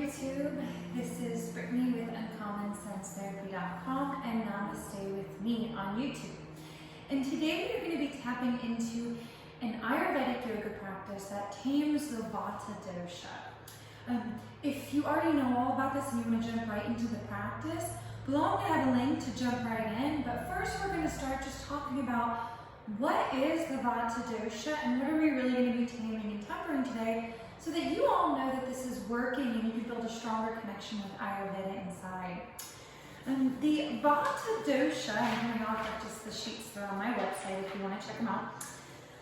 YouTube. This is Brittany with UncommonSenseTherapy.com and Namaste with me on YouTube. And today we're going to be tapping into an Ayurvedic yoga practice that tames the vata dosha. If you already know all about this and you want to jump right into the practice, below I'm going to have a link to jump right in. But first we're going to start just talking about what is the vata dosha and what are we really going to be taming and tempering today, so that you all know that this is working and you can build a stronger connection with Ayurveda inside. The vata dosha, and I'll have just the sheets that are on my website if you want to check them out.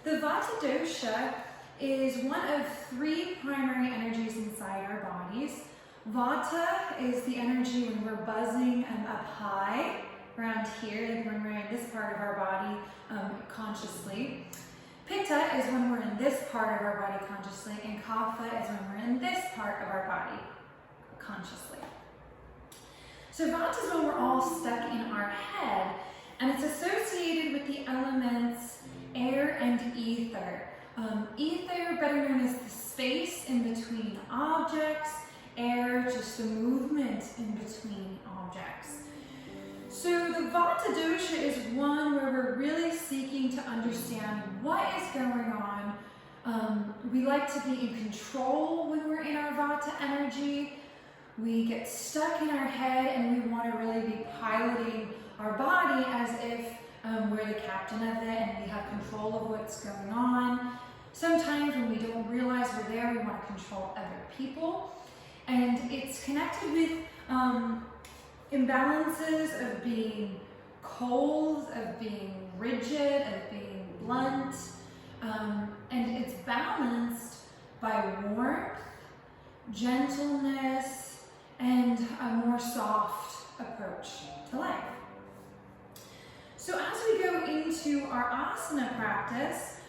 The vata dosha is one of three primary energies inside our bodies. Vata is the energy when we're buzzing up high around here, like when we're in this part of our body consciously. Pitta is when we're in this part of our body consciously, and kapha is when we're in this part of our body consciously. So vata is when we're all stuck in our head, and it's associated with the elements air and ether. Ether, better known as the space in between objects, air, just the movement in between objects. So the vata dosha is one where we're really seeking to understand what is going on. We like to be in control when we're in our vata energy. We get stuck in our head and we want to really be piloting our body as if we're the captain of it and we have control of what's going on. Sometimes when we don't realize we're there, we want to control other people. And it's connected with imbalances of being cold, of being rigid, of being blunt, and it's balanced by warmth, gentleness, and a more soft approach to life. So as we go into our asana practice,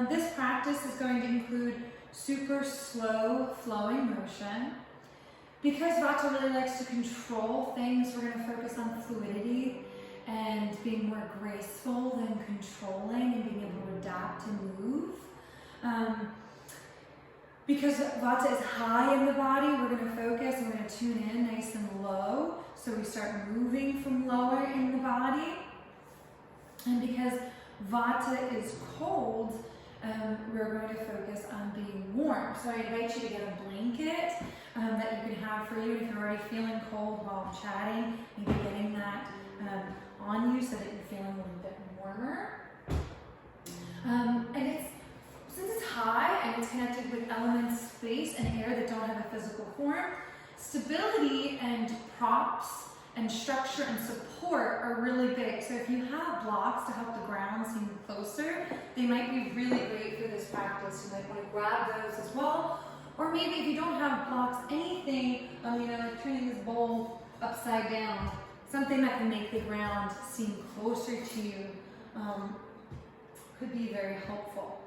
this practice is going to include super slow flowing motion. Because vata really likes to control things, we're going to focus on fluidity and being more graceful than controlling and being able to adapt and move. Because vata is high in the body, we're going to focus and we're going to tune in nice and low. So we start moving from lower in the body. And because vata is cold, we're going to focus on being warm. So I invite you to get a blanket that you can have for you if you're already feeling cold while I'm chatting. Maybe getting that on you so that you're feeling a little bit warmer. And since it's high and it's connected with elements, space, and air that don't have a physical form, stability and props and structure and support are really big. So if you have blocks to help the ground seem closer, they might be really great for this practice. You might want to grab those as well. Or maybe if you don't have blocks, anything, like turning this bowl upside down, something that can make the ground seem closer to you could be very helpful.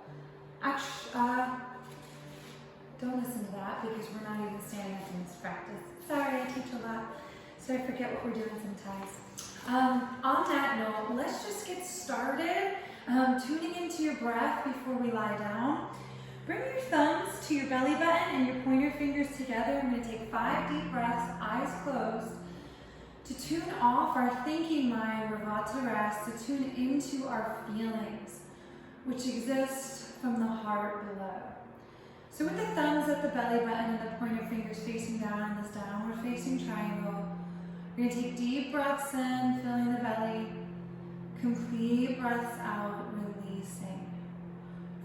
Actually, don't listen to that because we're not even standing up in this practice. Sorry, I teach a lot. So I forget what we're doing sometimes. On that note, let's just get started. Tuning into your breath before we lie down. Bring your thumbs to your belly button and your pointer fingers together. I'm going to take 5 deep breaths, eyes closed, to tune off our thinking mind where vata rests, to tune into our feelings, which exist from the heart below. So with the thumbs at the belly button and the pointer fingers facing down in this downward facing triangle, we're going to take deep breaths in, filling the belly, complete breaths out, releasing.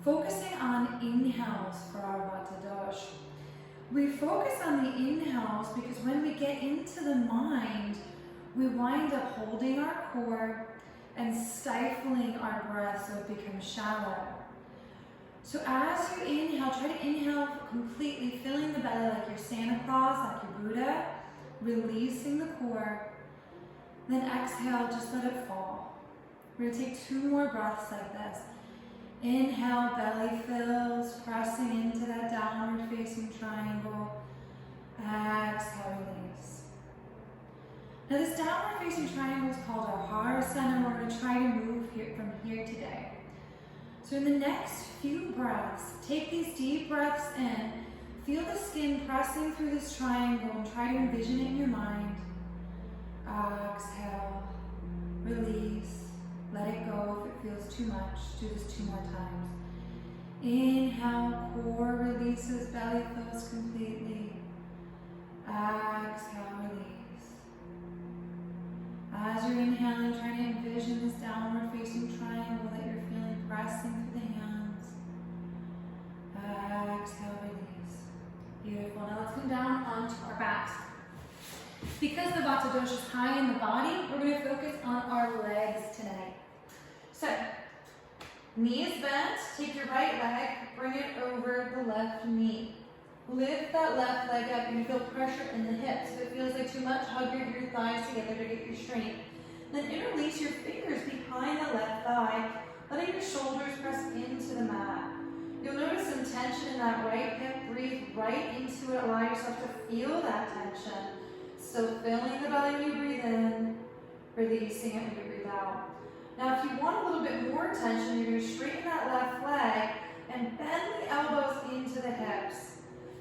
Focusing on inhales for our vata dosha. We focus on the inhales because when we get into the mind, we wind up holding our core and stifling our breath so it becomes shallow. So as you inhale, try to inhale completely, filling the belly like your Santa Claus, like your Buddha, releasing the core. Then exhale, just let it fall. We're going to take 2 more breaths like this. Inhale, belly fills, pressing into that downward facing triangle. Exhale, release. Now this downward facing triangle is called our heart center. We're going to try to move from here today. So in the next few breaths, take these deep breaths in, feel the skin pressing through this triangle and try to envision it in your mind. Exhale, release, let it go if it feels too much. Do this 2 more times. Inhale, core releases, belly fills completely. Exhale, release. As you're inhaling, try to envision this downward facing triangle that you're feeling pressing through the hands. Exhale, release. Beautiful. Now let's come down onto our backs. Because the vata dosha is high in the body, we're going to focus on our legs tonight. So, knees bent, take your right leg, bring it over the left knee. Lift that left leg up. You feel pressure in the hips. If it feels like too much, hug your thighs together to get your strength. Then interlace your fingers behind the left thigh, letting your shoulders press into the mat. You'll notice some tension in that right hip. Breathe right into it. Allow yourself to feel that tension. So filling the belly when you breathe in, releasing it when you breathe out. Now if you want a little bit more tension, you're going to straighten that left leg and bend the elbows into the hips.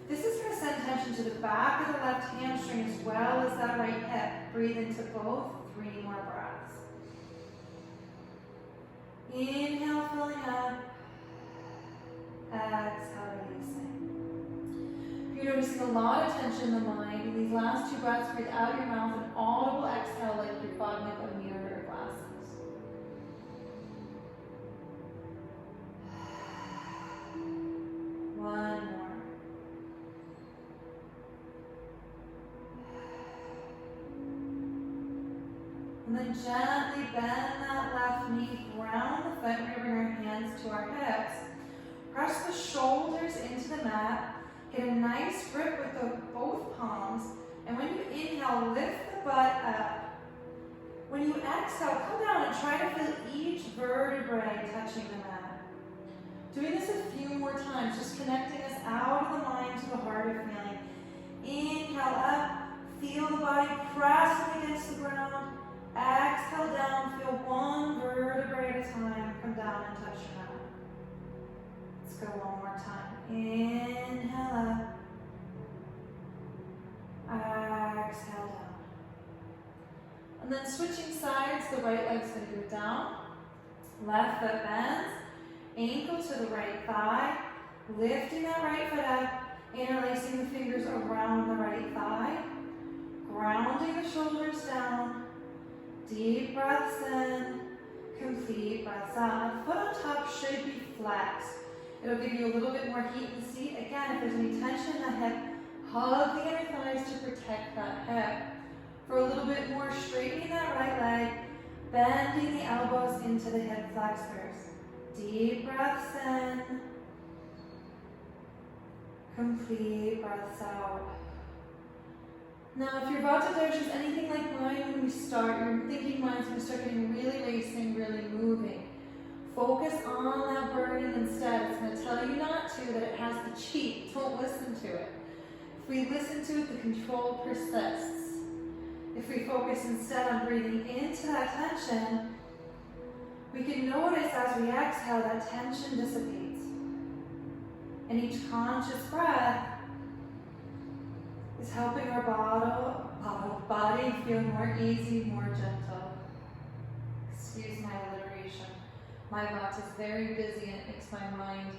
This is going to send tension to the back of the left hamstring as well as that right hip. Breathe into both. 3 more breaths. Inhale, filling up. Exhale, releasing. If you're noticing a lot of tension in the mind, in these last 2 breaths, breathe out your mouth an audible exhale like you're fogging up a mirror or glasses. One more. And then gently bend that left knee, ground the foot. We're going to bring our hands to our hips. Press the shoulders into the mat. Get a nice grip with both palms. And when you inhale, lift the butt up. When you exhale, come down and try to feel each vertebrae touching the mat. Doing this a few more times, just connecting us out of the mind to the heart of feeling. Inhale up, feel the body pressing against the ground. Exhale down, feel 1 vertebrae at a time. Come down and touch your mat. Let's go 1 more time. Inhale up. Exhale down. And then switching sides, the right leg's going to go down. Left foot bends. Ankle to the right thigh. Lifting that right foot up. Interlacing the fingers around the right thigh. Grounding the shoulders down. Deep breaths in. Complete breaths out. The foot on top should be flexed. It'll give you a little bit more heat in the seat. Again, if there's any tension in the hip, hug the inner thighs to protect that hip. For a little bit more, straightening that right leg, bending the elbows into the hip flexors. Deep breaths in. Complete breaths out. Now, if your vata dosha is anything like mine when we start, your thinking mind's going to start getting really racing, really moving. Focus on that burning instead. It's going to tell you not to, that it has to cheat. Don't listen to it. If we listen to it, the control persists. If we focus instead on breathing into that tension, we can notice as we exhale that tension dissipates. And each conscious breath is helping our body feel more easy, more gentle. Excuse my alliteration. My vata is very busy and it makes my mind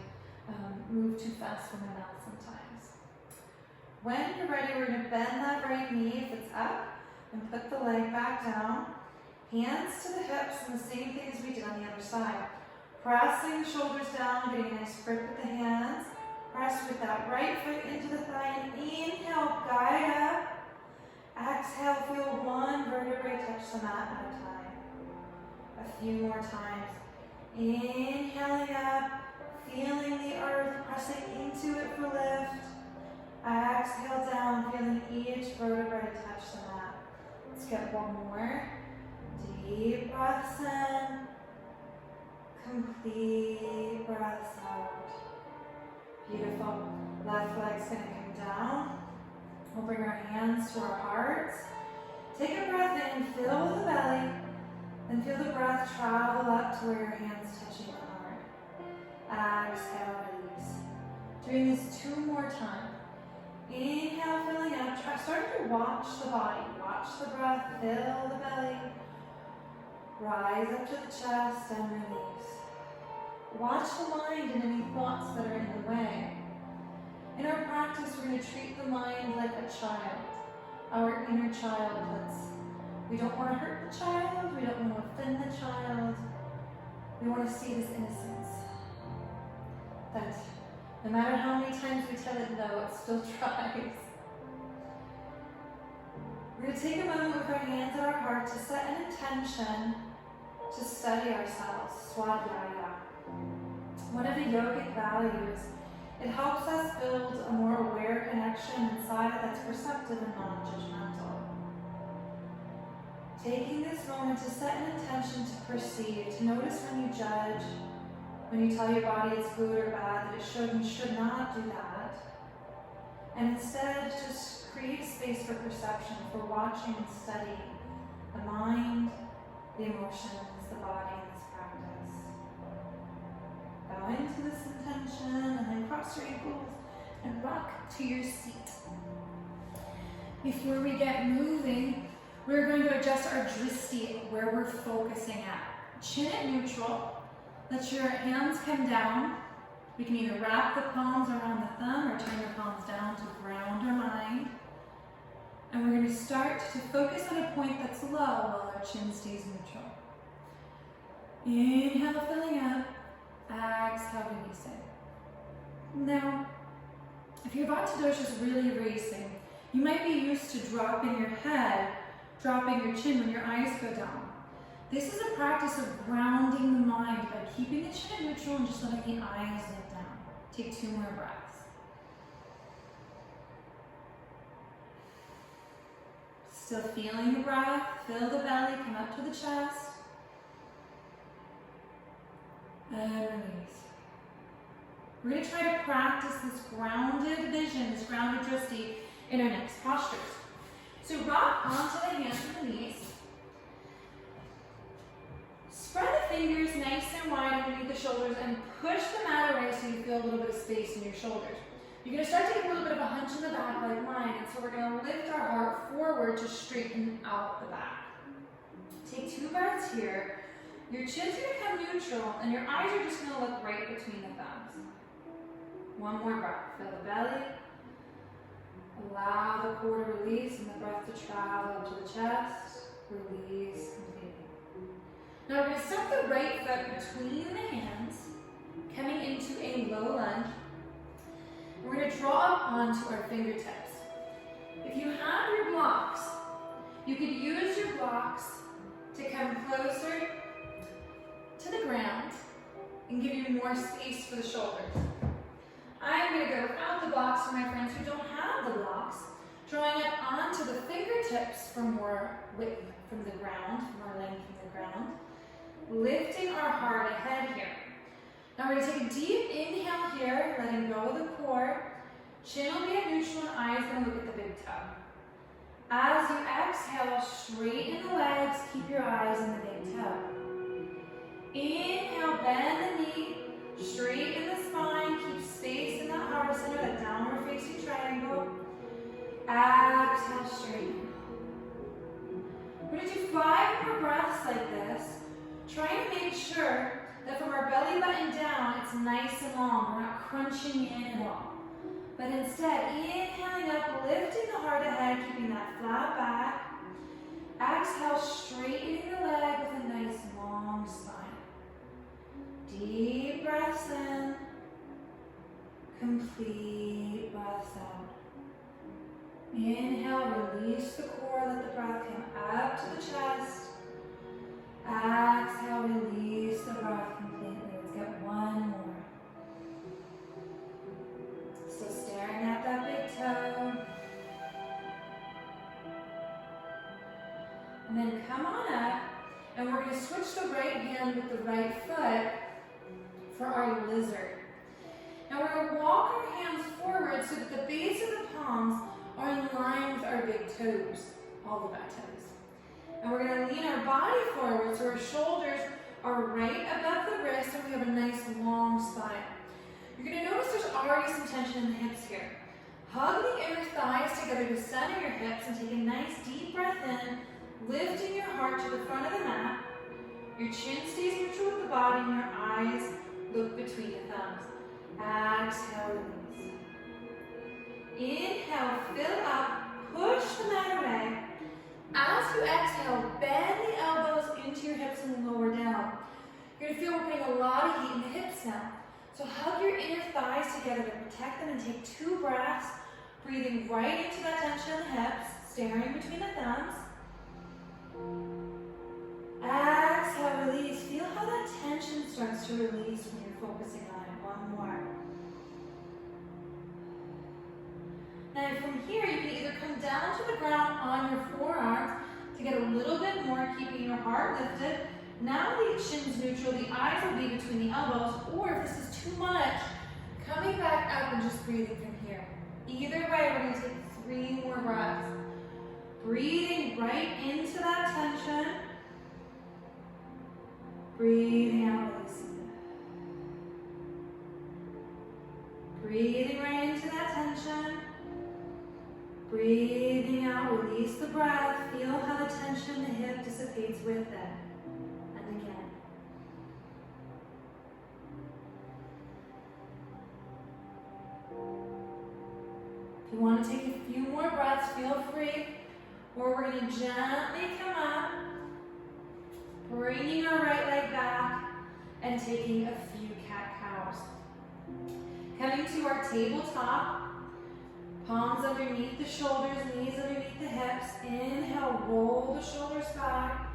move too fast from my mouth sometimes. When you're ready, we're going to bend that right knee if it's up and put the leg back down. Hands to the hips and the same thing as we did on the other side. Pressing the shoulders down, getting a nice grip with the hands. Press with that right foot into the thigh and inhale, guide up. Exhale, feel 1 vertebrae touch the mat at a time. A few more times. Inhaling up, feeling the earth, pressing into it for lift. Exhale down, feeling each vertebrae touch the mat. Let's get 1 more. Deep breaths in. Complete breaths out. Beautiful. Left leg's going to come down. We'll bring our hands to our hearts. Take a breath in, fill the belly, then feel the breath travel up to where your hands touching the heart. Exhale, release. Doing this 2 more times. Inhale, filling up. Start to watch the body. Watch the breath. Fill the belly. Rise up to the chest and release. Watch the mind and any thoughts that are in the way. In our practice, we're going to treat the mind like a child. Our inner child. We don't want to hurt the child. We don't want to offend the child. We want to see this innocence. That no matter how many times we tell it no, it still tries. We're going to take a moment with our hands at our heart to set an intention to study ourselves, swadhyaya. One of the yogic values, it helps us build a more aware connection inside that's perceptive and non-judgmental. Taking this moment to set an intention to perceive, to notice when you judge, when you tell your body it's good or bad, that it should and should not do that. And instead, just create space for perception, for watching and studying the mind, the emotions, the body in this practice. Bow into this intention and then cross your ankles and rock to your seat. Before we get moving, we're going to adjust our dristi, where we're focusing at. Chin at neutral. Let your hands come down. We can either wrap the palms around the thumb or turn the palms down to ground our mind. And we're going to start to focus on a point that's low while our chin stays neutral. Inhale, filling up. Exhale, release it. Now, if your vata dosha is really racing, you might be used to dropping your head, dropping your chin when your eyes go down. This is a practice of grounding the mind by keeping the chin neutral and just letting the eyes look down. Take 2 more breaths. Still feeling the breath. Fill the belly, come up to the chest. And release. We're going to try to practice this grounded vision, this grounded dristi in our next postures. So rock onto the hands and the knees. Spread the fingers nice and wide underneath the shoulders and push the mat away so you feel a little bit of space in your shoulders. You're going to start to get a little bit of a hunch in the back like mine, and so we're going to lift our heart forward to straighten out the back. Take 2 breaths here. Your chin's going to come neutral, and your eyes are just going to look right between the thumbs. 1 more breath. Fill the belly. Allow the core to release and the breath to travel up to the chest. Release completely. Now we're going to step the right foot between the hands, coming into a low lunge. We're going to draw up onto our fingertips. If you have your blocks, you could use your blocks to come closer to the ground and give you more space for the shoulders. I'm going to go without the blocks for my friends who don't have the blocks, drawing up onto the fingertips for more width from the ground, more length from the ground. Lifting our heart ahead here. Now we're going to take a deep inhale here, letting go of the core. Chin will be at neutral and eyes going to look at the big toe. As you exhale, straighten the legs, keep your eyes on the big toe. Inhale, bend the knee, straighten the spine, keep space in that heart center, that downward facing triangle. Exhale, straighten. We're going to do 5 more breaths like this. Trying to make sure that from our belly button down, it's nice and long. We're not crunching in at all. But instead, inhaling up, lifting the heart ahead, keeping that flat back. Exhale, straightening the leg with a nice long spine. Deep breaths in. Complete breaths out. Inhale, release the core, let the breath come up to the chest. Exhale, release the breath completely. Let's get 1 more. Still staring at that big toe. And then come on up, and we're going to switch the right hand with the right foot for our lizard. Now we're going to walk our hands forward so that the base of the palms are in line with our big toes, all the back toes. And we're going to lean our body forward so our shoulders are right above the wrist and we have a nice long spine. You're going to notice there's already some tension in the hips here. Hug the inner thighs together to center your hips and take a nice deep breath in, lifting your heart to the front of the mat. Your chin stays neutral with the body and your eyes look between the thumbs. Exhale, release. Inhale, fill up, push the mat away. As you exhale, bend the elbows into your hips and lower down. You're going to feel we're putting a lot of heat in the hips now. So hug your inner thighs together to protect them and take 2 breaths, breathing right into that tension in the hips, staring between the thumbs. Exhale, release. Feel how that tension starts to release when you're focusing on it. 1 more. Now from here, you can either come down to the ground on your forearms to get a little bit more, keeping your heart lifted. Now the chin's neutral, the eyes will be between the elbows, or if this is too much, coming back up and just breathing from here. Either way, we're going to take 3 more breaths. Breathing right into that tension. Breathing out, releasing. Breathing right into that tension. Breathing out, release the breath. Feel how the tension in the hip dissipates with it. And again. If you want to take a few more breaths, feel free. Or we're going to gently come up, bringing our right leg back, and taking a few cat-cows. Coming to our tabletop. Palms underneath the shoulders, knees underneath the hips. Inhale, roll the shoulders back.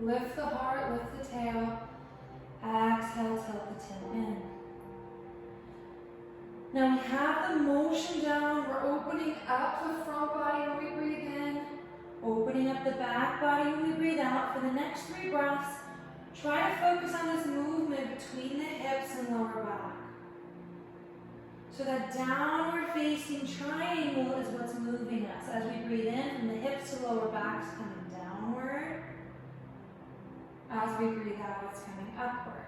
Lift the heart, lift the tail. Exhale, tilt the tail in. Now we have the motion down. We're opening up the front body when we breathe in. Opening up the back body when we breathe out. For the next 3 breaths, try to focus on this movement between the hips and lower back. So that downward facing triangle is what's moving us. As we breathe in, from the hips to lower back is coming downward. As we breathe out, it's coming upward.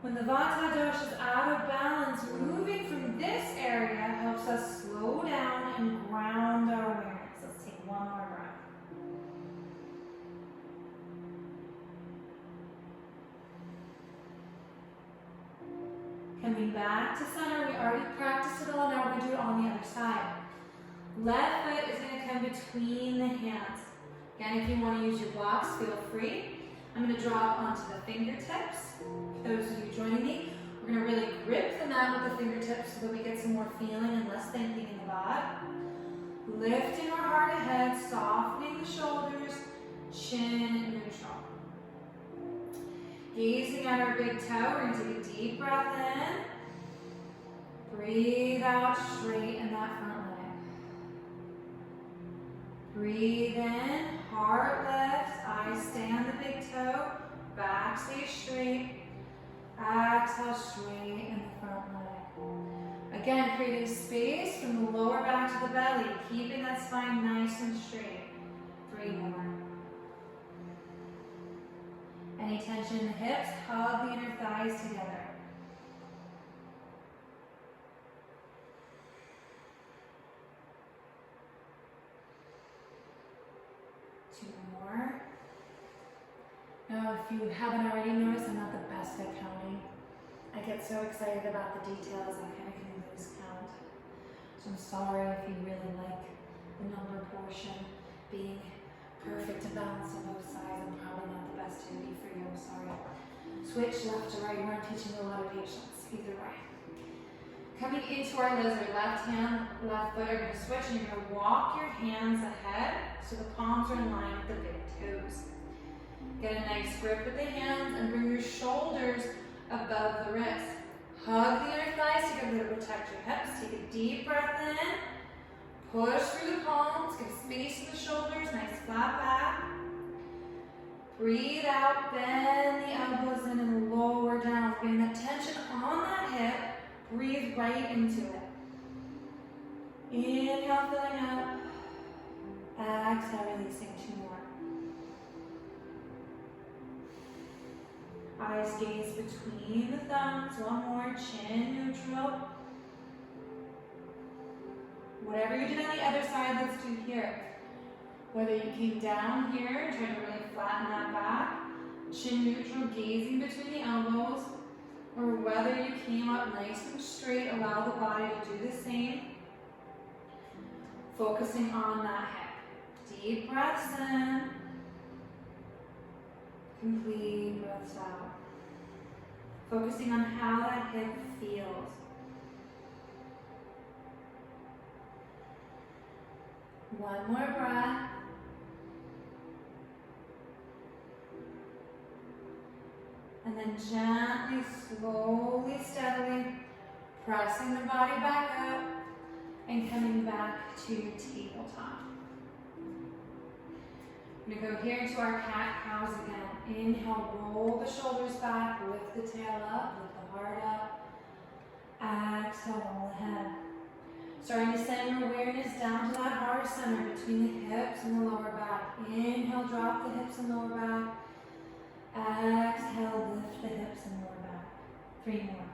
When the vata dosha is out of balance, moving from this area helps us slow down and ground our awareness. Let's take 1 more breath. Coming back to center, we already practiced it all, now we're going to do it on the other side. Left foot is going to come between the hands. Again, if you want to use your blocks, feel free. I'm going to drop onto the fingertips. For those of you joining me, we're going to really grip the mat with the fingertips so that we get some more feeling and less thinking in the body. Lifting our heart ahead, softening the shoulders, chin neutral. Gazing at our big toe, we're going to take a deep breath in. Breathe out, straighten that front leg. Breathe in, heart lifts, eyes stay on the big toe, back stays straight. Exhale, straighten the front leg. Again, creating space from the lower back to the belly, keeping that spine nice and straight. 3 more. Any tension in the hips, hug the inner thighs together. 2 more. Now, if you haven't already noticed, I'm not the best at counting. I get so excited about the details, I kind of can lose count. So I'm sorry if you really like the number portion being perfect and balanced on both sides. I'm probably not the best to be for you, I'm sorry. Switch left to right, we're teaching a lot of patience, either way. Coming into our lizard, left hand, left foot are going to switch, and you're going to walk your hands ahead so the palms are in line with the big toes. Get a nice grip with the hands and bring your shoulders above the wrists. Hug the inner thighs together to protect your hips. Take a deep breath in. Push through the palms, get space in the shoulders, nice flat back. Breathe out, bend the elbows in and lower down. Bring that tension on that hip. Breathe right into it. Inhale, filling up. Exhale, releasing. 2 more. Eyes gaze between the thumbs. 1 more. Chin neutral. Whatever you did on the other side, let's do here. Whether you came down here, trying to really flatten that back, chin neutral, gazing between the elbows, or whether you came up nice and straight, allow the body to do the same. Focusing on that hip. Deep breaths in. Complete breaths out. Focusing on how that hip feels. One more breath. And then gently, slowly, steadily pressing the body back up and coming back to tabletop. We're going to go here into our cat-cows again. Inhale, roll the shoulders back, lift the tail up, lift the heart up. Exhale, roll the head. Starting to send your awareness down to that heart center between the hips and the lower back. Inhale, drop the hips and lower back. Exhale, lift the hips and lower back. 3 more.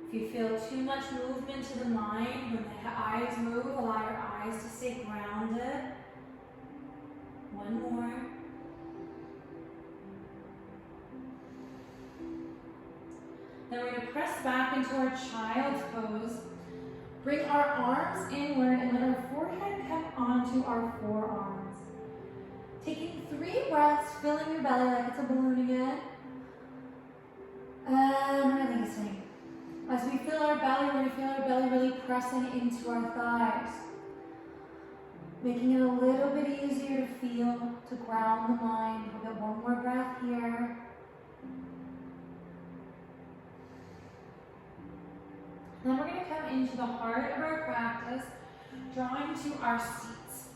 If you feel too much movement to the mind, when the eyes move, allow your eyes to stay grounded. 1 more. Then we're going to press back into our child's pose. Bring our arms inward and let our forehead come onto our forearms. Taking 3 breaths, filling your belly like it's a balloon again. And releasing. As we fill our belly, we're going to feel our belly really pressing into our thighs. Making it a little bit easier to feel, to ground the mind. We'll get 1 more breath here. Then we're going to come into the heart of our practice, drawing to our seats.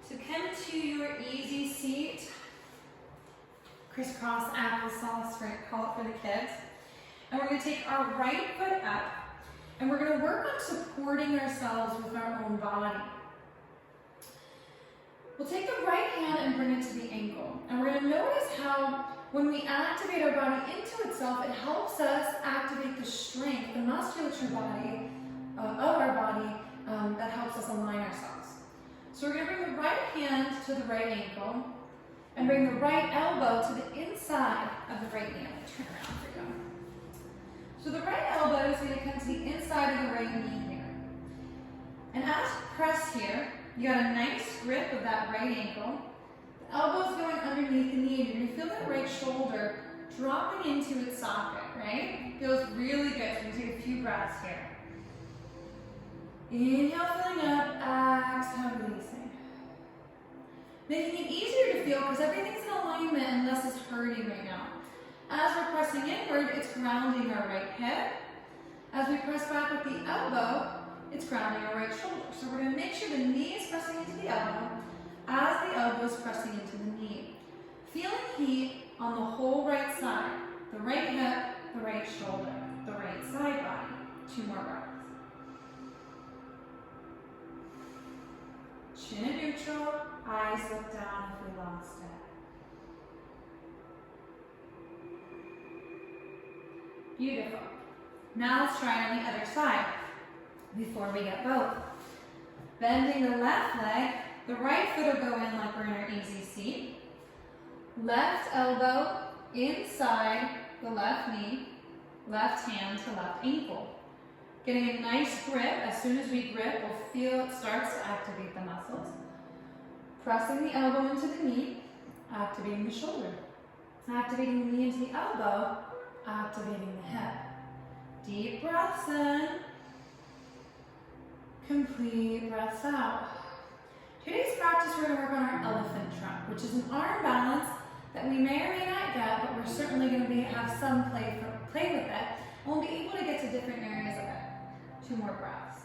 So come to your easy seat, crisscross applesauce, we're going to call it for the kids. And we're going to take our right foot up, and we're going to work on supporting ourselves with our own body. We'll take the right hand and bring it to the ankle. And we're going to notice how when we activate our body into itself, it helps us activate the strength, the musculature body of our body that helps us align ourselves. So we're going to bring the right hand to the right ankle and bring the right elbow to the inside of the right knee. I'm going to turn around for you. So the right elbow is going to come to the inside of the right knee here. And as you press here, you got a nice grip of that right ankle. The elbow's going underneath the knee. You're going to feel that right shoulder dropping into its socket, right? Feels really good. So we're going to take a few breaths here. Inhale, filling up. Exhale, releasing. Making it easier to feel because everything's in alignment unless it's hurting right now. As we're pressing inward, it's grounding our right hip. As we press back with the elbow, it's grounding our right shoulder. So we're going to make sure the knee is pressing into the elbow as the elbow is pressing into the knee. Feeling heat on the whole right side. The right hip, the right shoulder, the right side body. 2 more breaths. Chin in neutral, eyes look down if we lost it. Beautiful. Now let's try it on the other side before we get both. Bending the left leg, the right foot will go in like we're in our easy seat. Left elbow inside the left knee, left hand to left ankle. Getting a nice grip. As soon as we grip, we'll feel it starts to activate the muscles. Pressing the elbow into the knee, activating the shoulder. Activating the knee into the elbow, activating the hip. Deep breaths in. Complete breaths out. Today's practice, we're going to work on our elephant trunk, which is an arm balance that we may or may not get, but we're certainly going to have some play with it. And we'll be able to get to different areas of it. 2 more breaths.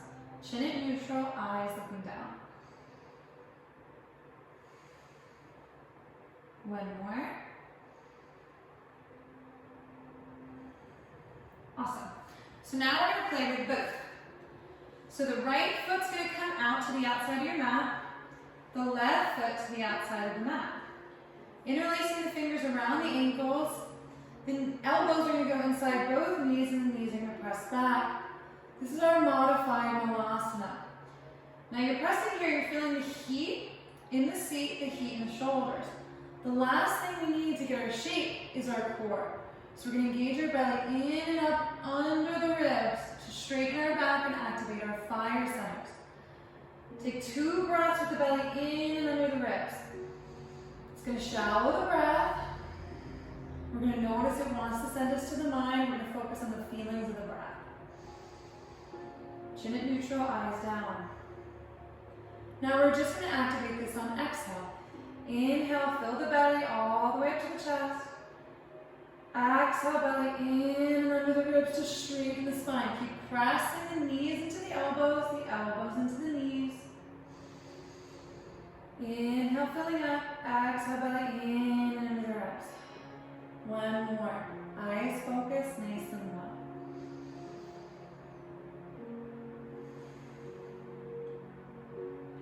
Chin in neutral, eyes looking down. 1 more. Awesome. So now we're going to play with both. So the right foot's going to come out to the outside of your mat. The left foot to the outside of the mat. Interlacing the fingers around the ankles. The elbows are going to go inside both knees and the knees are going to press back. This is our modified malasana. Now you're pressing here, you're feeling the heat in the seat, the heat in the shoulders. The last thing we need to get our shape is our core. So we're going to engage our belly in and up under the ribs to straighten our back and activate our fire centers. Take 2 breaths with the belly in and under the ribs. It's going to shallow the breath. We're going to notice it wants to send us to the mind. We're going to focus on the feelings of the breath. Chin at neutral, eyes down. Now we're just going to activate this on exhale. Inhale, fill the belly all the way up to the chest. Exhale, belly in and under the ribs to straighten the spine. Keep pressing the knees into the elbows into the knees. Inhale, filling up. Exhale, belly in and under the ribs. One more. Eyes focused, nice and low.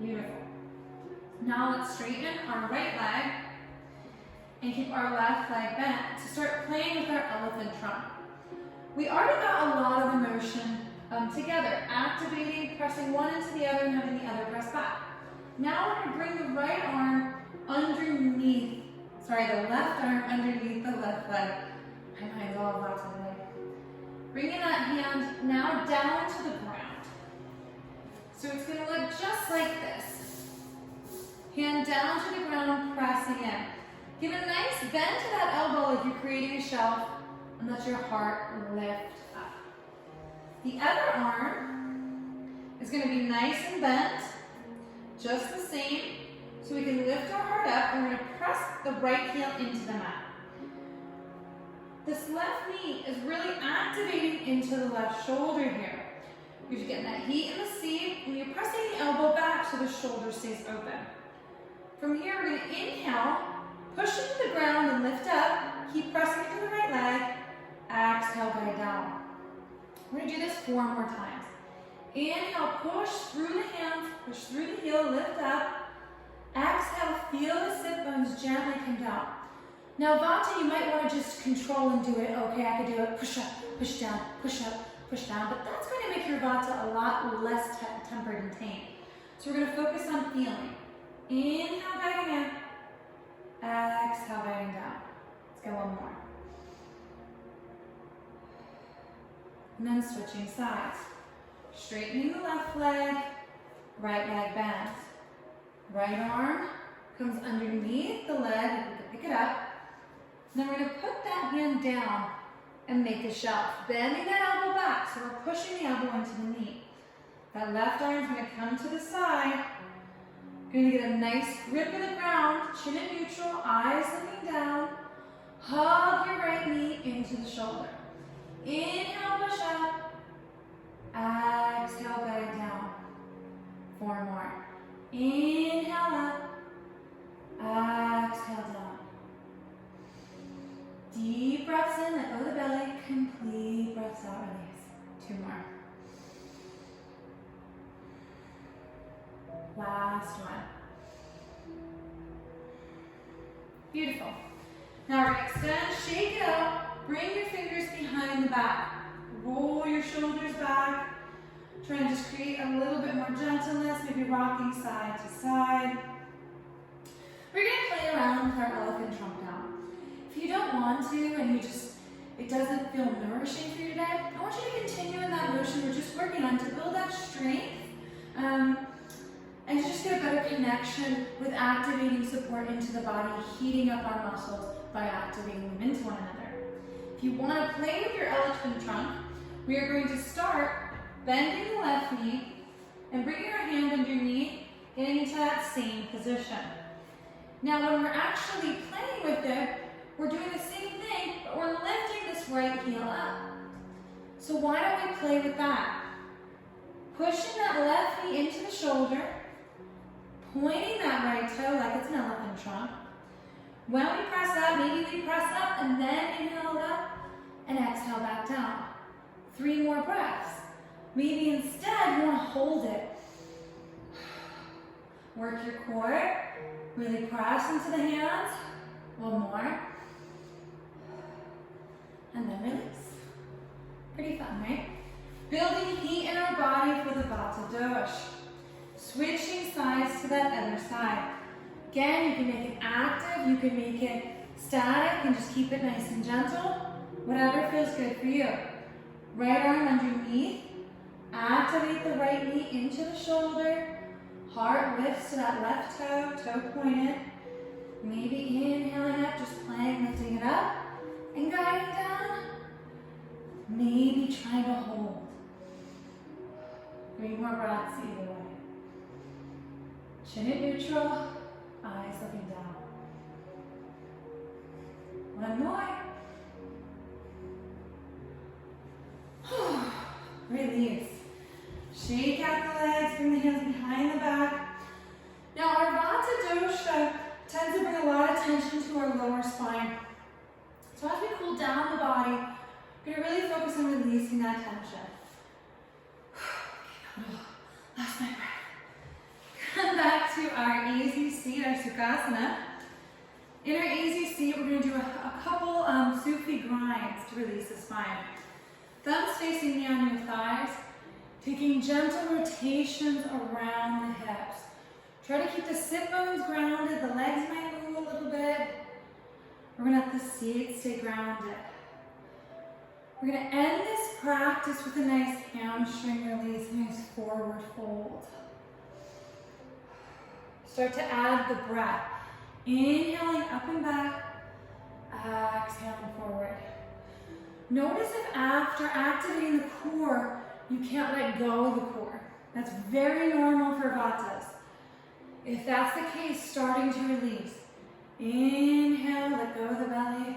Beautiful. Now let's straighten our right leg and keep our left leg bent to start playing with our elephant trunk. We already got a lot of emotion together, activating, pressing one into the other and having the other press back. Now we're going to bring the right arm underneath, the left arm underneath the left leg. My mind's all about today. Bringing that hand now down to the ground. So it's going to look just like this. Hand down to the ground, pressing in. Give a nice bend to that elbow if you're creating a shelf, and let your heart lift up. The other arm is going to be nice and bent, just the same, so we can lift our heart up, and we're going to press the right heel into the mat. This left knee is really activating into the left shoulder here. You're getting that heat in the seat, and you're pressing the elbow back so the shoulder stays open. From here, we're going to inhale, push into the ground and lift up. Keep pressing to the right leg. Exhale, guide down. We're going to do this 4 more times. Inhale, push through the hands, push through the heel, lift up. Exhale, feel the sit bones gently come down. Now, vata, you might want to just control and do it. Okay, I could do it. Push up, push down, push up, push down. But that's going to make your vata a lot less tempered and tame. So we're going to focus on feeling. Inhale, guiding in. Exhale, guiding down. Let's go one more. And then switching sides. Straightening the left leg, right leg bends. Right arm comes underneath the leg, we can pick it up. Then we're going to put that hand down and make a shelf. Bending that elbow back, so we're pushing the elbow into the knee. That left arm is going to come to the side. You're going to get a nice grip of the ground, chin at neutral, eyes looking down. Hug your right knee into the shoulder. Inhale, push up. Exhale, guide down. 4 more. Inhale up. Exhale down. Deep breaths in, let go of the belly. Complete breaths out, release. 2 more. Last one. Beautiful. Now we're going to extend, shake it out. Bring your fingers behind the back. Roll your shoulders back. Try and just create a little bit more gentleness, maybe rocking side to side. We're going to play around with our elephant trunk now. If you don't want to and it doesn't feel nourishing for you today, I want you to continue in that motion we're just working on to build that strength and just get a better connection with activating support into the body, heating up our muscles by activating them into one another. If you want to play with your elephant trunk, we are going to start bending the left knee and bringing our hand underneath, getting into that same position. Now when we're actually playing with it, we're doing the same thing, but we're lifting this right heel up. So why don't we play with that? Pushing that left knee into the shoulder, pointing that right toe like it's an elephant trunk. When we press up, maybe we press up and then inhale it up and exhale back down. 3 more breaths. Maybe instead you want to hold it. Work your core. Really press into the hands. 1 more. and then release. Pretty fun, right? Building heat in our body for the vata dosha. Switching sides to that other side. Again, you can make it active, you can make it static, and just keep it nice and gentle. Whatever feels good for you. Right arm underneath. Activate the right knee into the shoulder. Heart lifts to that left toe, toe pointed. Maybe inhaling up, just playing, lifting it up, and guiding down. Maybe trying to hold. 3 more breaths either way. Chin at neutral, eyes looking down. 1 more. Release. Shake out the legs, bring the hands behind the back. Now our vata dosha tends to bring a lot of tension to our lower spine. So as we cool down the body, we're going to really focus on releasing that tension. Lost my breath. Come back to our easy seat, our sukhasana. In our easy seat, we're going to do a couple Sufi grinds to release the spine. Thumbs facing me on your thighs, taking gentle rotations around the hips. Try to keep the sit bones grounded, the legs might move a little bit. We're going to let the seat stay grounded. We're going to end this practice with a nice hamstring release, nice forward fold. Start to add the breath. Inhaling up and back, exhaling forward. Notice if after activating the core, you can't let go of the core. That's very normal for vatas. If that's the case, starting to release. Inhale, let go of the belly.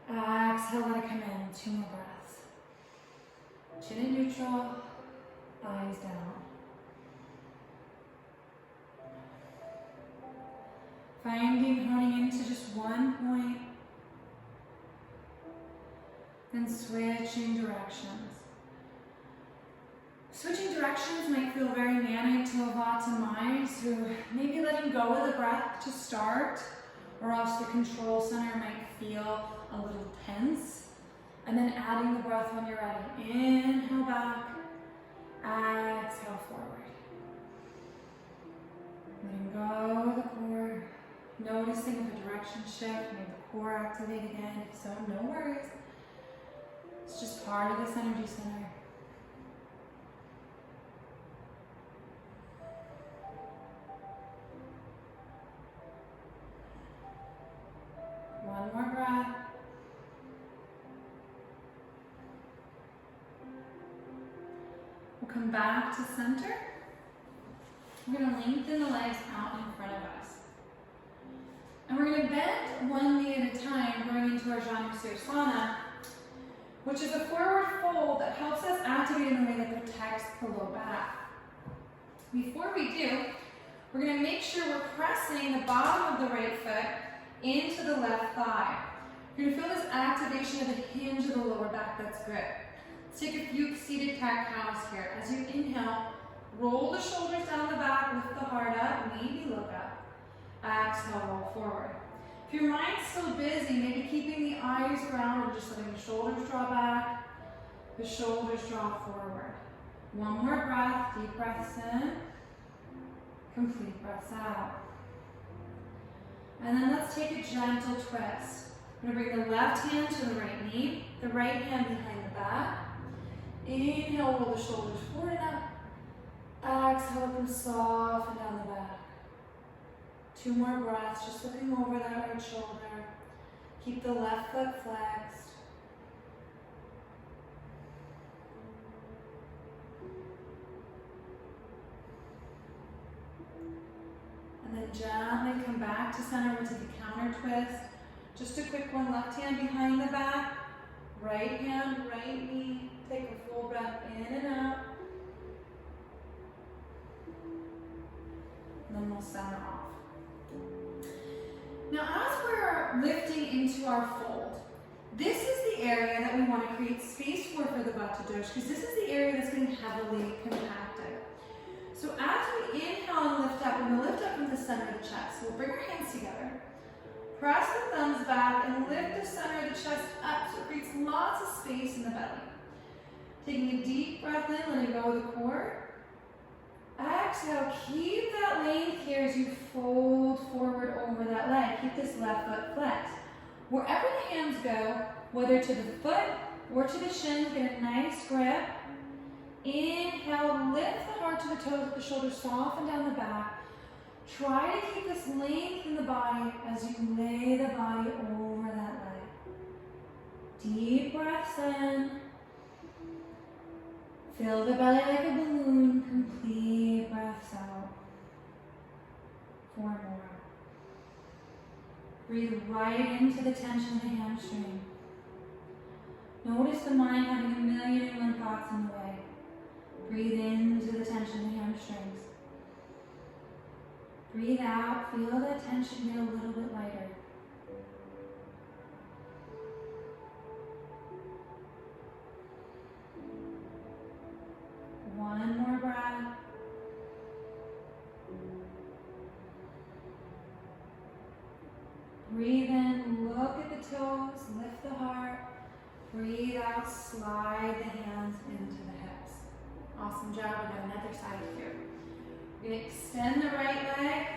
Exhale, let it come in. 2 more breaths. Chin in neutral, eyes down. Finding, honing into just 1 point. Then switching directions. Switching directions might feel very manic to a vata mind, so maybe letting go of the breath to start, or else the control center might feel a little tense. And then adding the breath when you're ready. Inhale back, exhale forward. Letting go of the core. Noticing if a direction shift, maybe the core activate again. If so, no worries. It's just part of this energy center. One more breath. We'll come back to center. We're going to lengthen the legs out in front of us. And we're going to bend 1 knee at a time, going into our Janusirsana, which is a forward fold that helps us activate in a way that protects the low back. Before we do, we're going to make sure we're pressing the bottom of the right foot into the left thigh. You're going to feel this activation of the hinge of the lower back. That's good. Let's take a few seated cat-cows here. As you inhale, roll the shoulders down the back, lift the heart up, maybe look up. Exhale, roll forward. If your mind's still busy, maybe keeping the eyes grounded, just letting the shoulders draw back, the shoulders draw forward. 1 more breath, deep breaths in, complete breaths out. And then let's take a gentle twist. We're going to bring the left hand to the right knee, the right hand behind the back. Inhale, roll the shoulders forward and up. Exhale, let them soften down the back. 2 more breaths, just looking over that right shoulder. Keep the left foot flexed. And then gently come back to center. We'll take a counter twist. Just a quick one, left hand behind the back. Right hand, right knee. Take a full breath in and out. And then we'll center off. Now as we're lifting into our fold, this is the area that we want to create space for the vata dosha, because this is the area that's getting heavily compacted. So as we inhale and lift up, we're going to lift up from the center of the chest. So we'll bring our hands together, Press the thumbs back and lift the center of the chest up so it creates lots of space in the belly. Taking a deep breath in, letting go of the core. Exhale, keep that length here as you fold forward over that leg. Keep this left foot flexed. Wherever the hands go, whether to the foot or to the shins, get a nice grip. Inhale, lift the heart to the toes, let the shoulders soften down the back. Try to keep this length in the body as you lay the body over that leg. Deep breaths in. Fill the belly like a balloon. Complete breaths out. 4 more. Breathe right into the tension of the hamstring. Notice the mind having a million and one thoughts in the way. Breathe into the tension of the hamstrings. Breathe out, feel that tension get a little bit lighter. One more breath. Breathe in, look at the toes, lift the heart. Breathe out, slide the hands into the hips. Awesome job. We're going to another side here. We're going to extend the right leg,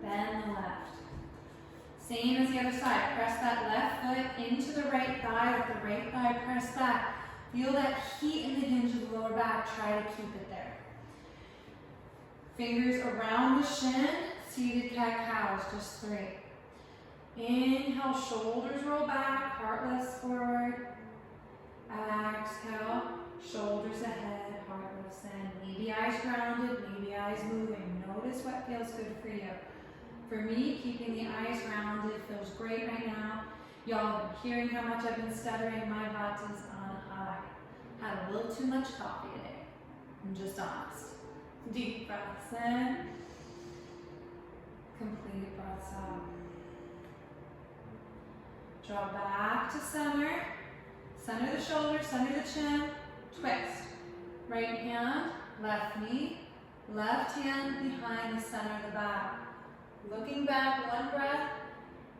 bend the left. Same as the other side. Press that left foot into the right thigh, let the right thigh press back. Feel that heat in the hinge of the lower back. Try to keep it there. Fingers around the shin, seated cat-cows, just 3. Inhale, shoulders roll back, heart lifts forward. Exhale, shoulders ahead, heart lifts in. Maybe eyes grounded, maybe eyes moving. Notice what feels good for you. For me, keeping the eyes grounded feels great right now. Y'all have been hearing how much I've been stuttering. My vata's on high. Had a little too much coffee today. I'm just honest. Deep breaths in. Complete breaths out. Draw back to center. Center the shoulders, center the chin. Twist. Right hand, left knee, left hand behind the center of the back. Looking back, one breath.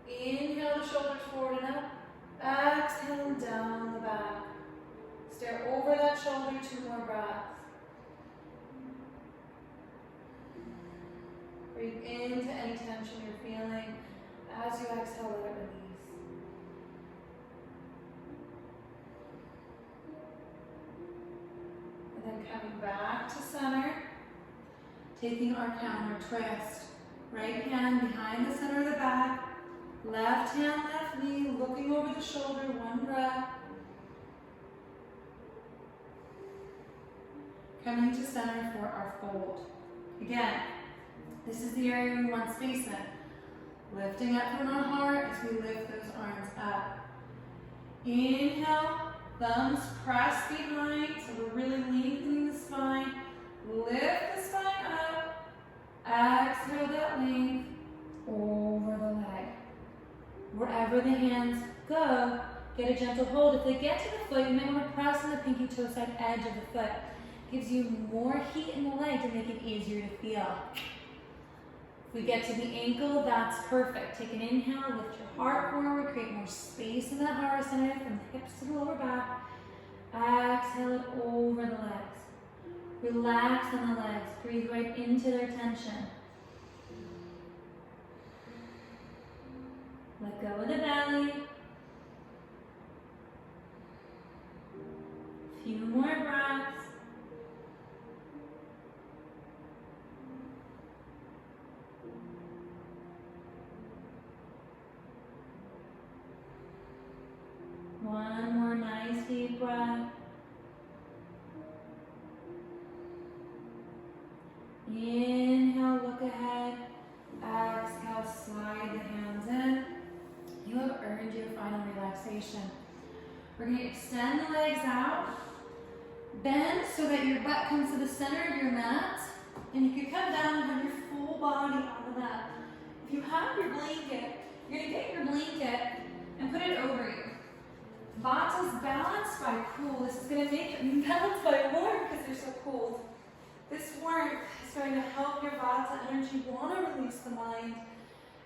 Inhale the shoulders forward and up. Exhale down the back. Stare over that shoulder, 2 more breaths. Breathe into any tension you're feeling. As you exhale, let it release. And then coming back to center, taking our counter twist. Right hand behind the center of the back, left hand, left knee, looking over the shoulder, 1 breath. Coming to center for our fold. Again, this is the area we want space in. Lifting up from our heart as we lift those arms up. Inhale, thumbs press behind, so we're really lengthening the spine. Lift the spine up. Exhale that length over the leg. Wherever the hands go, get a gentle hold. If they get to the foot, you may want to press on the pinky toe side edge of the foot. Gives you more heat in the leg to make it easier to feel. If we get to the ankle, that's perfect. Take an inhale, lift your heart forward, create more space in that heart center from the hips to the lower back. Exhale it over the legs. Relax on the legs. Breathe right into their tension. Let go of the belly. A few more breaths. One more nice deep breath. Inhale, look ahead. Exhale, slide the hands in. You have earned your final relaxation. We're going to extend the legs out. Bend so that your butt comes to the center of your mat. And you can come down and have your full body on the mat. If you have your blanket, you're going to get your blanket and put it over you. Vata's balanced by cool. This is going to make it balanced by warm because you're so cold. This warmth is going to help your vata energy want to release the mind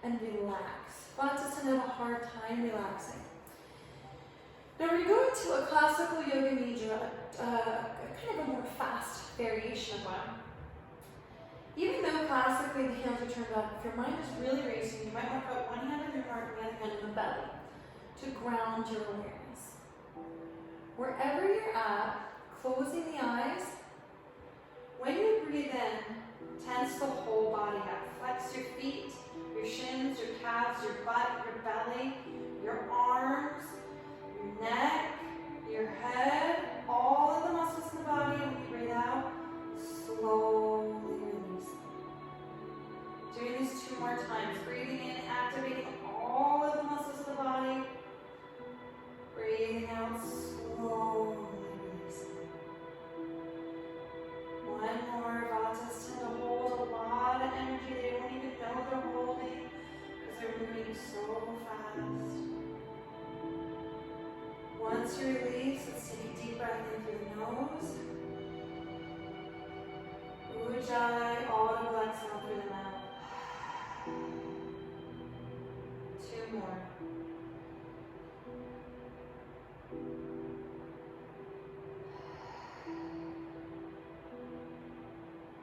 and relax. Vatas tend to have a hard time relaxing. Now we're going to a classical yoga nidra, kind of a more fast variation of one. Even though classically the hands are turned up, if your mind is really racing, you might want to put one hand on your heart and the other hand on the belly to ground your awareness. Wherever you're at, closing the eyes, when you breathe in, tense the whole body up. Flex your feet, your shins, your calves, your butt, your belly, your arms, your neck, your head, all of the muscles in the body. When you breathe out, slowly release them. Doing this 2 more times. Breathing in, activating all of the muscles of the body. Breathing out, slowly releasing. One more. Vatas tend to hold a lot of energy. They don't even know they're holding because they're moving so fast. Once you release, let's take a deep breath in through the nose. Ujjayi, audible exhale through the mouth. 2 more.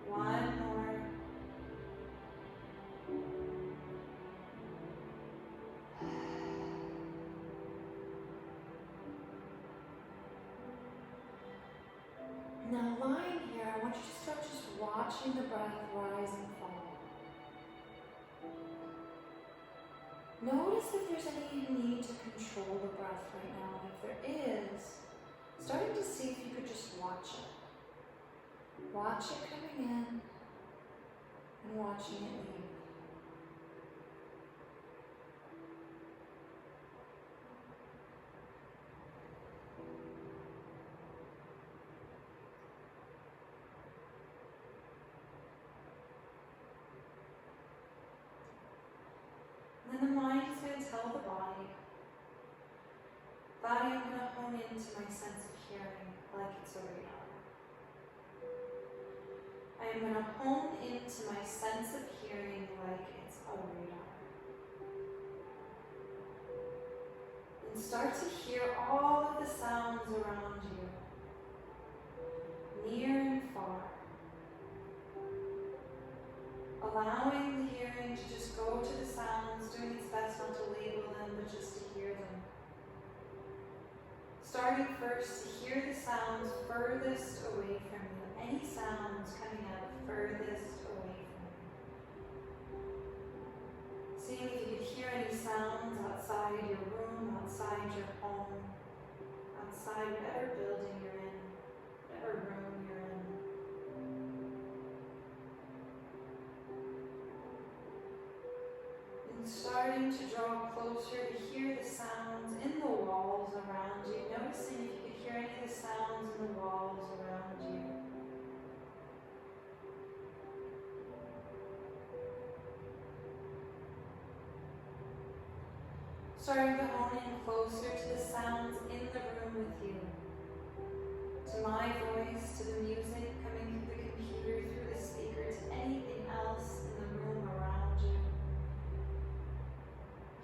One more. Now lying here, I want you to start just watching the breath rise and fall. Notice if there's any need to control the breath right now. If there is, starting to see if you could just watch it. Watch it coming in and watching it leave. And then the mind is going to tell the body, I'm going to hone into my sense of hearing like it's a radar. I am going to hone into my sense of hearing like it's a radar. And start to hear all of the sounds around you, near and far. Allowing the hearing to just go to the sounds, doing its best not to label them, but just to hear them. Starting first to hear the sounds furthest away from you. Any sounds coming out furthest away from you. Seeing if you could hear any sounds outside your room, outside your home, outside whatever building you're in, whatever room you're in. And starting to draw closer to hear the sounds in the walls around you. Noticing if you could hear any of the sounds in the walls around you. Starting to hone in closer to the sounds in the room with you. To my voice, to the music coming through the computer, through the speaker, to anything else in the room around you.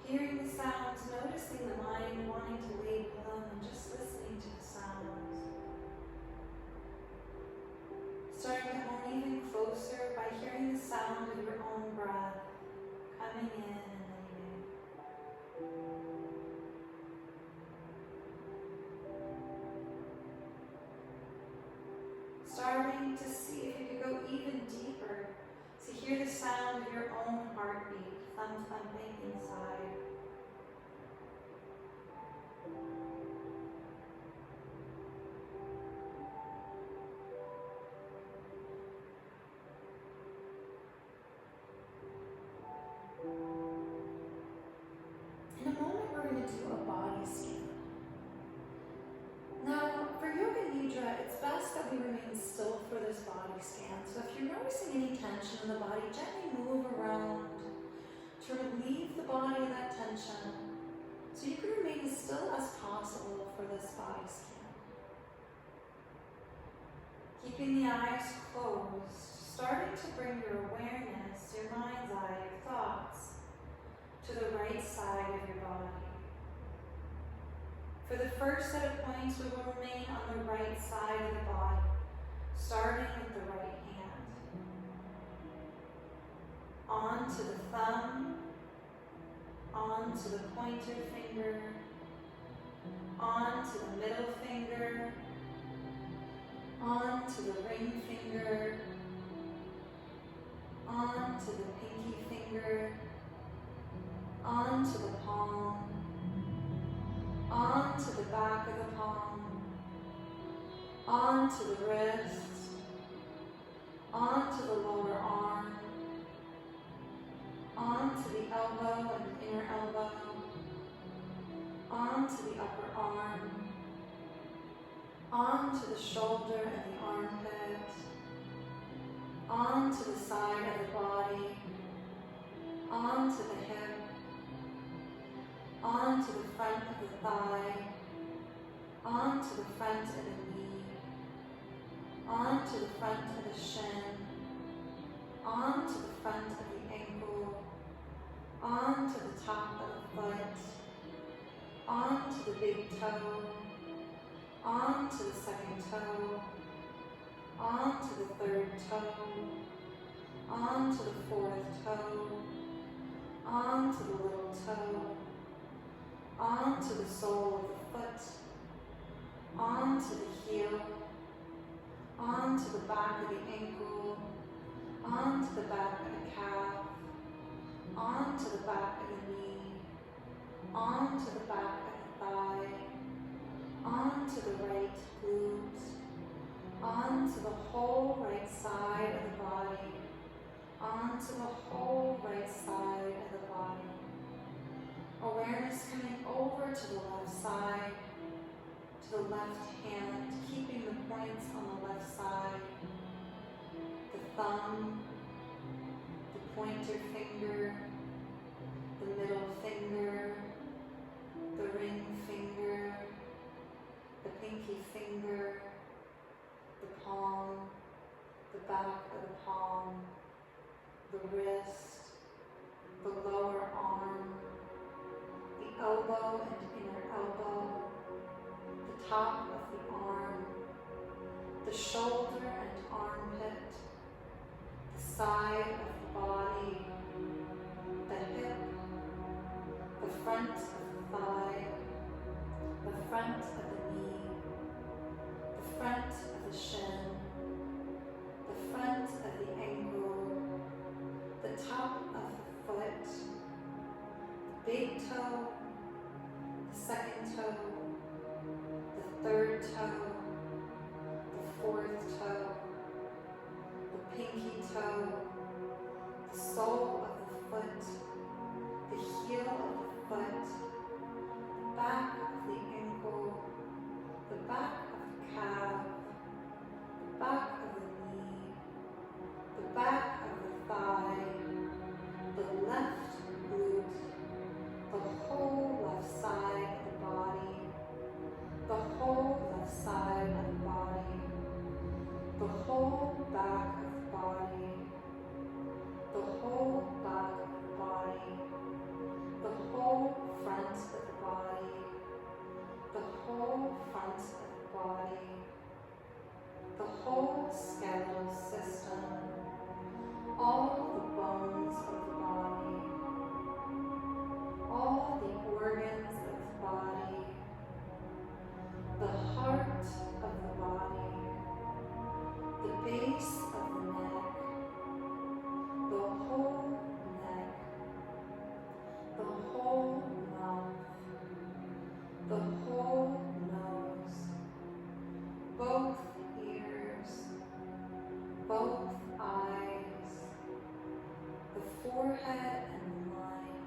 Hearing the sounds, noticing the mind wanting to label them, and just listening to the sounds. Starting to hone even closer by hearing the sound of your own breath coming in and leaving. Starting to see if you could go even deeper, to hear the sound of your own heartbeat, thumping inside. In a moment, we're going to do a body scan. Now, for Yoga Nidra, it's best that we remain still for this body scan. So if you're noticing any tension in the body, gently move around to relieve the body of that tension. So you can remain as still as possible for this body scan. Keeping the eyes closed, starting to bring your awareness, your mind's eye, your thoughts, to the right side of your body. For the first set of points, we will remain on the right side of the body, starting with the right hand. On to the thumb, on to the pointer finger, on to the middle finger, on to the ring finger, on to the pinky finger, on to the palm, on to the back of the palm, on to the wrist, on to the lower arm, on to the elbow and inner elbow, on to the upper arm, on to the shoulder and the armpit, on to the side of the body, on to the hip, on to the front of the thigh, on to the front of the knee, on to the front of the shin, on to the front of the ankle, on to the top of the foot, on to the big toe, on to the second toe, on to the third toe, on to the fourth toe, on to the little toe, on to the sole of the foot, on to the heel, on to the back of the ankle, on to the back of the calf, on to the back of the knee, on to the back of the thigh, on to the right glute, on to the whole right side of the body, on to the whole right side of the body. Awareness coming over to the left side, to the left hand, keeping the points on the left side, the thumb, the pointer finger, the middle finger, the ring finger, the pinky finger, the palm, the back of the palm, the wrist, the lower arm, the elbow and inner elbow, the top of the arm, the shoulder and armpit, the side of the body, the hip, the front of the thigh, the front of the knee, the front of the shin, the front of the ankle, the top of the foot, the big toe, the second toe, the third toe, the fourth toe, the pinky toe, the sole of the foot, the heel of the foot, the back of the ankle, the back of the calf, the back of the knee, the back of the thigh, the left glute, the whole left side of the body, the whole left side of the body, the whole back of the body, the whole back of the body, the whole front of the body, the whole front of the body, the whole skeletal system, all the bones of the body, all the organs of the body, the heart of the body, the base of the neck, the whole neck, the whole mouth, the whole nose, both ears, both eyes, the forehead and the mind,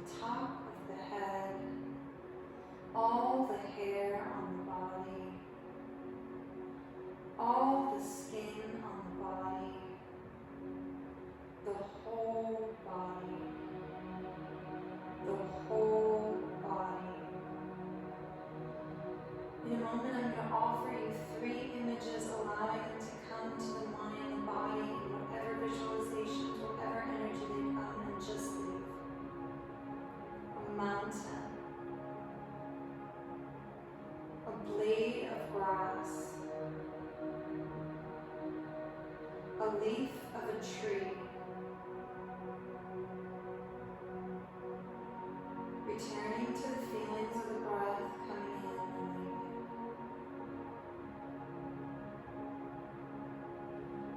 the top of the head, all the hair on the body, all the skin on the body, the whole body, the whole body. In a moment, I'm going to offer you 3 images, allowing them to come to the mind and body in whatever visualizations, whatever energy they come, and just leave. grass, a leaf of a tree, returning to the feelings of the breath coming in and leaving.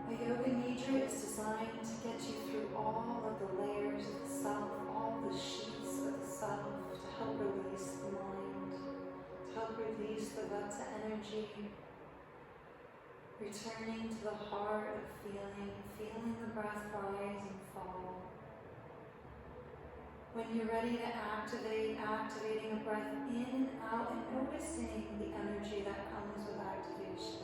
A yoga nidra is designed to get you through all of the layers of the self, all the sheets of the self, to help release the mind, to help release the vata energy, returning to the heart of feeling the breath rise and fall. When you're ready to activate, activating the breath in and out and noticing the energy that comes with activation.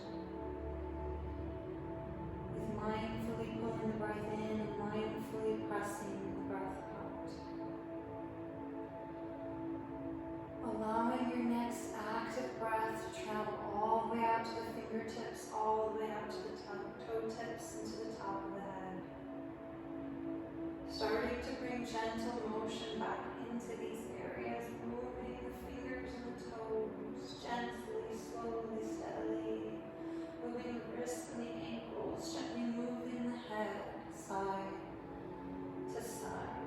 With mindfully pulling the breath in and mindfully pressing the breath out. Allowing your next active breath to travel all the way out to the fingertips, all the way out to the toe tips and to the top of the head. Starting to bring gentle motion back into these areas, moving the fingers and the toes, gently, slowly, steadily, moving the wrists and the ankles, gently moving the head side to side.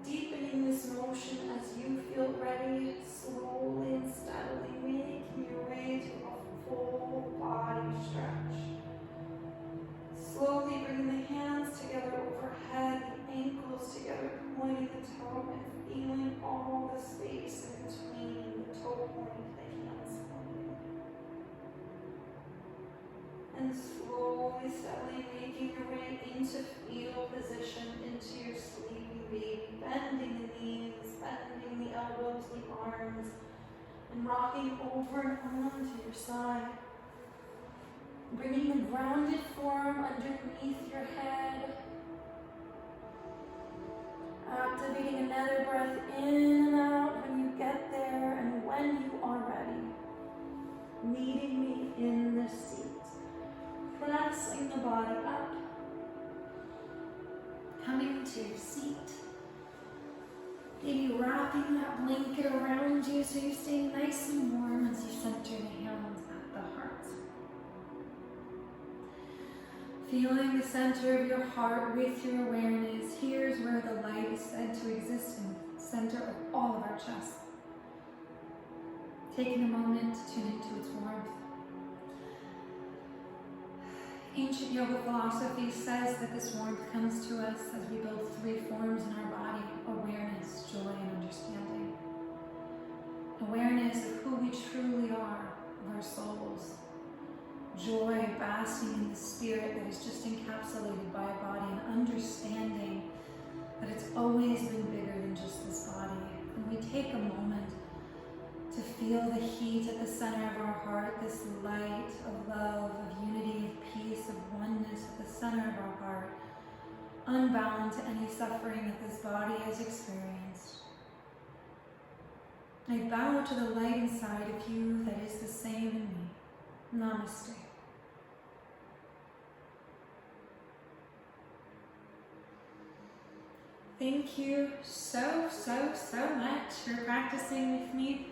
Deepening this motion as you feel ready, slowly and steadily making your way to a full body stretch. Slowly bringing the hands together overhead, the ankles together, pointing the toe and feeling all the space in between the toe point and the hands pointing. And slowly, steadily making your way into fetal position, into your sleeping baby, bending the knees, bending the elbows, the arms, and rocking over and onto your side. Bringing the grounded form underneath your head. Activating another breath in and out when you get there and when you are ready. Meeting me in the seat. Pressing the body up. Coming to your seat. Maybe wrapping that blanket around you so you're staying nice and warm as you center the hands at the heart. Feeling the center of your heart with your awareness. Here's where the light is said to exist in the center of all of our chest. Taking a moment to tune into its warmth. Ancient yoga philosophy says that this warmth comes to us as we build three forms in our body: awareness, joy, and understanding. Awareness of who we truly are, of our souls. Joy, basking in the spirit that is just encapsulated by a body, and understanding that it's always been bigger than just this body. And we take a moment to feel the heat at the center of our heart, this light of love, of unity, of peace, of oneness at the center of our heart, unbound to any suffering that this body has experienced. I bow to the light inside of you that is the same in me. Namaste. Thank you so much for practicing with me.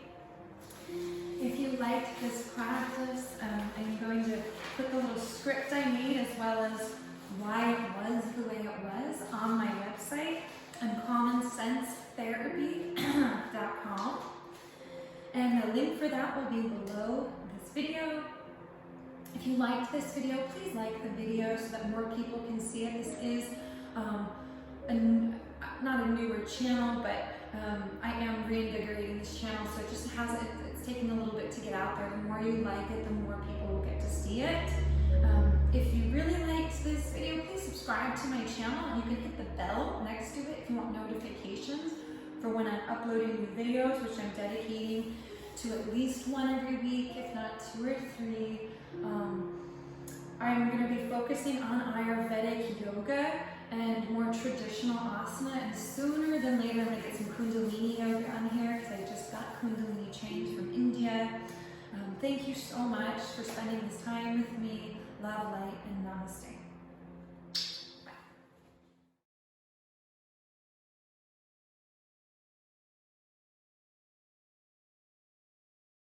If you liked this practice, I'm going to put the little script I made as well as why it was the way it was on my website, uncommonsensentherapy.com. And the link for that will be below this video. If you liked this video, please like the video so that more people can see it. This is not a newer channel, but I am reinvigorating this channel, so it just it's taking a little bit to get out there. The more you like it, the more people will get to see it. If you really liked this video, please subscribe to my channel, and you can hit the bell next to it if you want notifications for when I'm uploading new videos, which I'm dedicating to at least one every week, if not 2 or 3. I'm going to be focusing on Ayurvedic yoga and more traditional asana, and sooner than later I'm going to get some Kundalini yoga on here because I just got Kundalini trained from India. Thank you so much for spending this time with me. Love, light, and namaste.